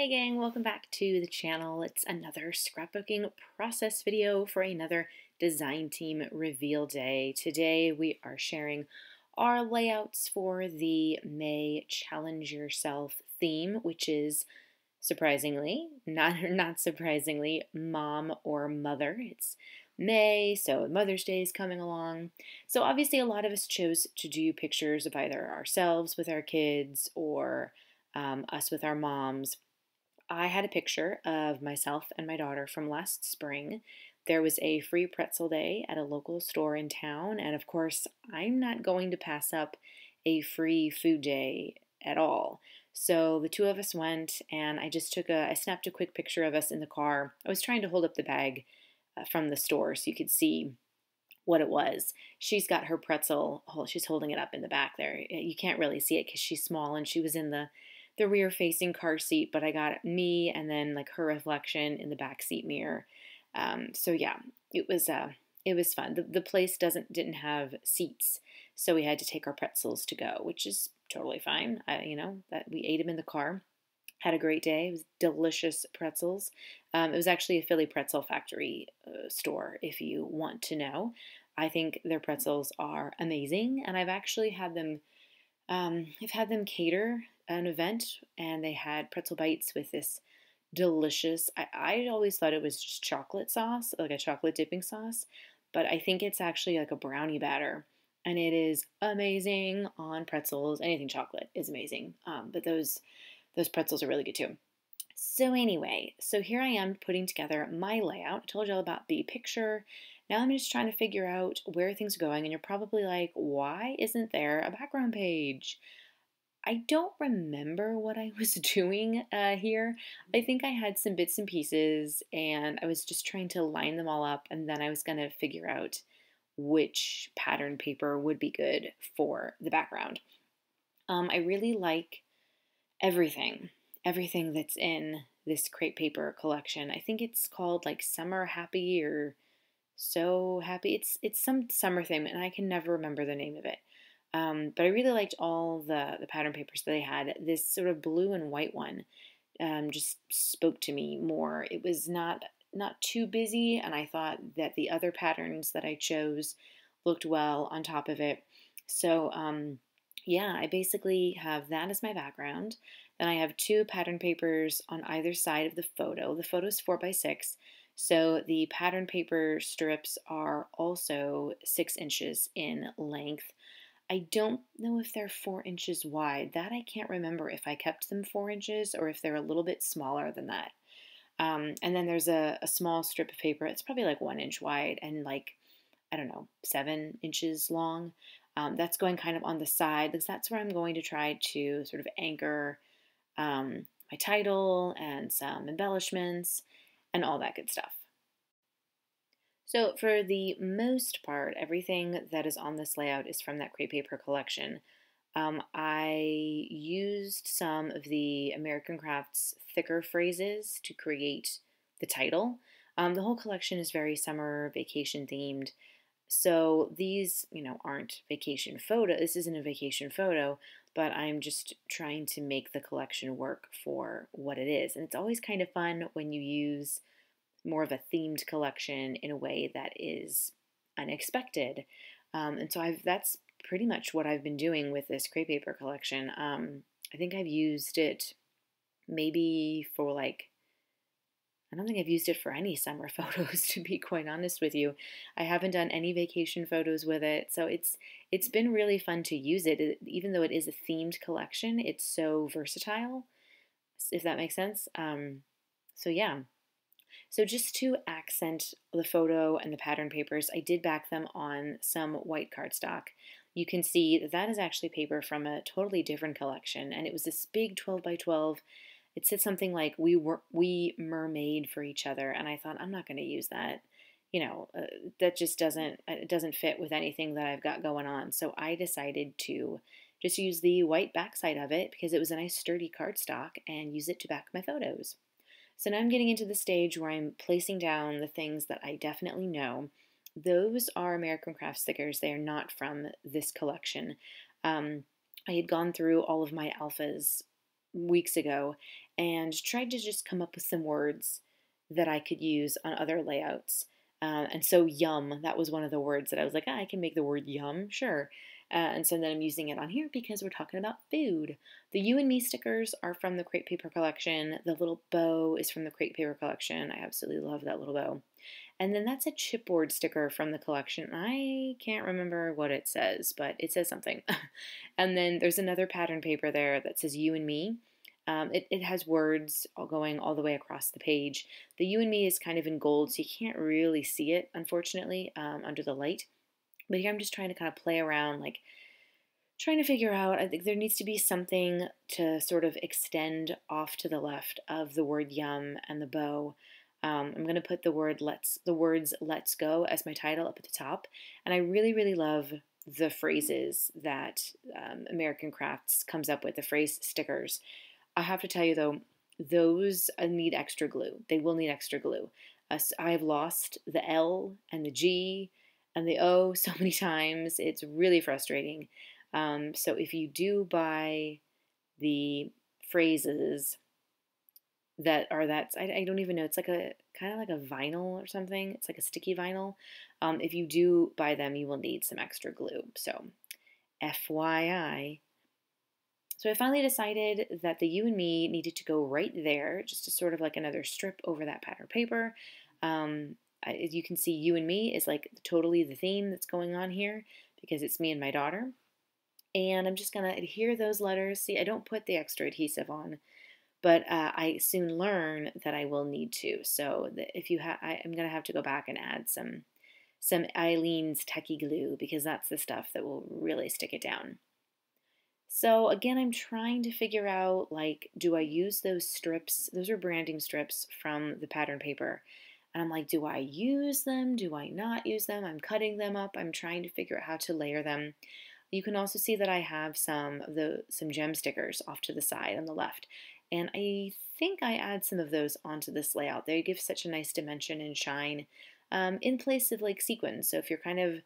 Hey gang, welcome back to the channel. It's another scrapbooking process video for another design team reveal day. Today we are sharing our layouts for the May Challenge Yourself theme, which is surprisingly, not surprisingly, mom or mother. It's May, so Mother's Day is coming along. So obviously a lot of us chose to do pictures of either ourselves with our kids or us with our moms. I had a picture of myself and my daughter from last spring. There was a free pretzel day at a local store in town, and of course, I'm not going to pass up a free food day at all. So the two of us went, and I snapped a quick picture of us in the car. I was trying to hold up the bag from the store so you could see what it was. She's got her pretzel, she's holding it up in the back there. You can't really see it because she's small and she was in the rear facing car seat, but I got me and then like her reflection in the back seat mirror. So yeah, it was fun. The place didn't have seats, so we had to take our pretzels to go, which is totally fine. That we ate them in the car. Had a great day. It was delicious pretzels. It was actually a Philly Pretzel Factory store, if you want to know. I think their pretzels are amazing, and I've actually had them. I've had them cater an event, and they had pretzel bites with this delicious. I always thought it was just chocolate sauce, like a chocolate dipping sauce, but I think it's actually like a brownie batter, and it is amazing on pretzels. Anything chocolate is amazing, but those pretzels are really good too. So anyway, so here I am putting together my layout. I told you all about the picture. Now I'm just trying to figure out where things are going, and you're probably like, why isn't there a background page? I don't remember what I was doing here. I think I had some bits and pieces, and I was just trying to line them all up, and then I was going to figure out which pattern paper would be good for the background. I really like everything that's in this crepe paper collection. I think it's called like Summer Happy or So Happy. It's some summer thing, and I can never remember the name of it. But I really liked all the pattern papers that they had. This sort of blue and white one just spoke to me more. It was not too busy, and I thought that the other patterns that I chose looked well on top of it. So yeah, I basically have that as my background. Then I have two pattern papers on either side of the photo. The photo is 4x6, so the pattern paper strips are also 6 inches in length. I don't know if they're 4 inches wide. That I can't remember if I kept them 4 inches or if they're a little bit smaller than that. And then there's a small strip of paper. It's probably like 1 inch wide and like, I don't know, 7 inches long. That's going kind of on the side because that's where I'm going to try to sort of anchor my title and some embellishments and all that good stuff. So for the most part, everything that is on this layout is from that crepe paper collection. I used some of the American Crafts thicker phrases to create the title. The whole collection is very summer vacation themed. So these, aren't vacation photo. This isn't a vacation photo, but I'm just trying to make the collection work for what it is. And it's always kind of fun when you use more of a themed collection in a way that is unexpected. And so that's pretty much what I've been doing with this crepe paper collection. I think I've used it maybe for I don't think I've used it for any summer photos, to be quite honest with you. I haven't done any vacation photos with it, so it's been really fun to use it. Even though it is a themed collection, it's so versatile, if that makes sense. So yeah. So just to accent the photo and the pattern papers, I did back them on some white cardstock. You can see that that is actually paper from a totally different collection, and it was this big 12 by 12. It said something like we mermaid for each other, and I thought I'm not going to use that. That just doesn't fit with anything that I've got going on. So I decided to just use the white backside of it because it was a nice sturdy cardstock and use it to back my photos. So now I'm getting into the stage where I'm placing down the things that I definitely know. Those are American Craft stickers. They are not from this collection. I had gone through all of my alphas weeks ago, and tried to just come up with some words that I could use on other layouts. And so yum, that was one of the words that I was like, I can make the word yum, sure. And so then I'm using it on here because we're talking about food. The You and Me stickers are from the Crepe Paper collection. The little bow is from the Crepe Paper collection. I absolutely love that little bow. And then that's a chipboard sticker from the collection. I can't remember what it says, but it says something. And then there's another pattern paper there that says You and Me. It has words going all the way across the page. The You and Me is kind of in gold, so you can't really see it, unfortunately, under the light. But here I'm just trying to kind of play around, like trying to figure out, I think there needs to be something to sort of extend off to the left of the word yum and the bow. I'm going to put the words let's go as my title up at the top. And I really, really love the phrases that American Crafts comes up with, the phrase stickers. I have to tell you though, those need extra glue. They will need extra glue. I have lost the L and the G and the O so many times. It's really frustrating. So if you do buy the phrases I don't even know, it's like a kind of like a vinyl or something. It's like a sticky vinyl. If you do buy them, you will need some extra glue. So FYI. So I finally decided that the You and Me needed to go right there, just to sort of like another strip over that pattern paper. As you can see, You and Me is like totally the theme that's going on here because it's me and my daughter. And I'm just going to adhere those letters. See, I don't put the extra adhesive on, but I soon learn that I will need to. So if you I'm going to have to go back and add some Eileen's Techie glue because that's the stuff that will really stick it down. So again, I'm trying to figure out, like, do I use those strips? Those are branding strips from the pattern paper. And I'm like, do I use them? Do I not use them? I'm cutting them up. I'm trying to figure out how to layer them. You can also see that I have some gem stickers off to the side on the left. And I think I add some of those onto this layout. They give such a nice dimension and shine in place of like sequins. So if you're kind of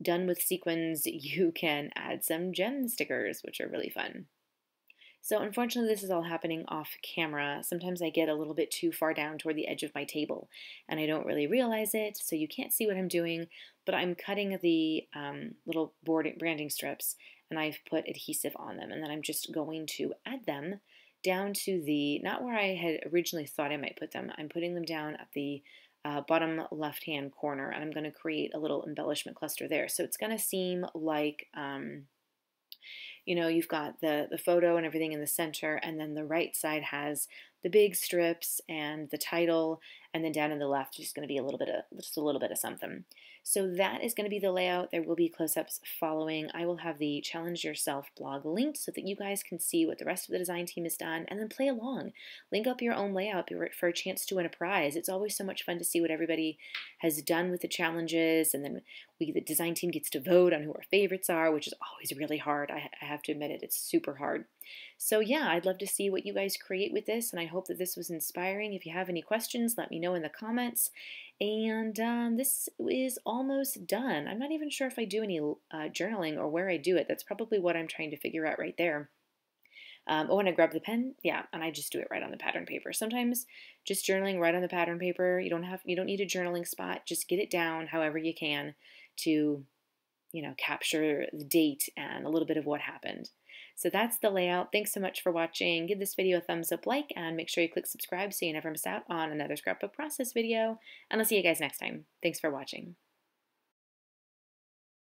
done with sequins, you can add some gem stickers, which are really fun. So unfortunately, this is all happening off camera. Sometimes I get a little bit too far down toward the edge of my table and I don't really realize it, so you can't see what I'm doing, but I'm cutting the little branding strips and I've put adhesive on them, and then I'm just going to add them down to the, not where I had originally thought I might put them, I'm putting them down at the bottom left-hand corner, and I'm going to create a little embellishment cluster there. So it's going to seem like you've got the photo and everything in the center, and then the right side has the big strips and the title, and then down in the left is going to be just a little bit of something. So that is going to be the layout. There will be close-ups following. I will have the Challenge Yourself blog linked so that you guys can see what the rest of the design team has done and then play along. Link up your own layout for a chance to win a prize. It's always so much fun to see what everybody has done with the challenges, and then the design team gets to vote on who our favorites are, which is always really hard. I have to admit it, it's super hard. So yeah, I'd love to see what you guys create with this, and I hope that this was inspiring. If you have any questions, let me know in the comments. And this is almost done. I'm not even sure if I do any journaling or where I do it. That's probably what I'm trying to figure out right there. When I grab the pen, yeah, and I just do it right on the pattern paper. Sometimes just journaling right on the pattern paper, you don't need a journaling spot. Just get it down however you can to, capture the date and a little bit of what happened. So that's the layout. Thanks so much for watching. Give this video a thumbs up, like, and make sure you click subscribe so you never miss out on another scrapbook process video. And I'll see you guys next time. Thanks for watching.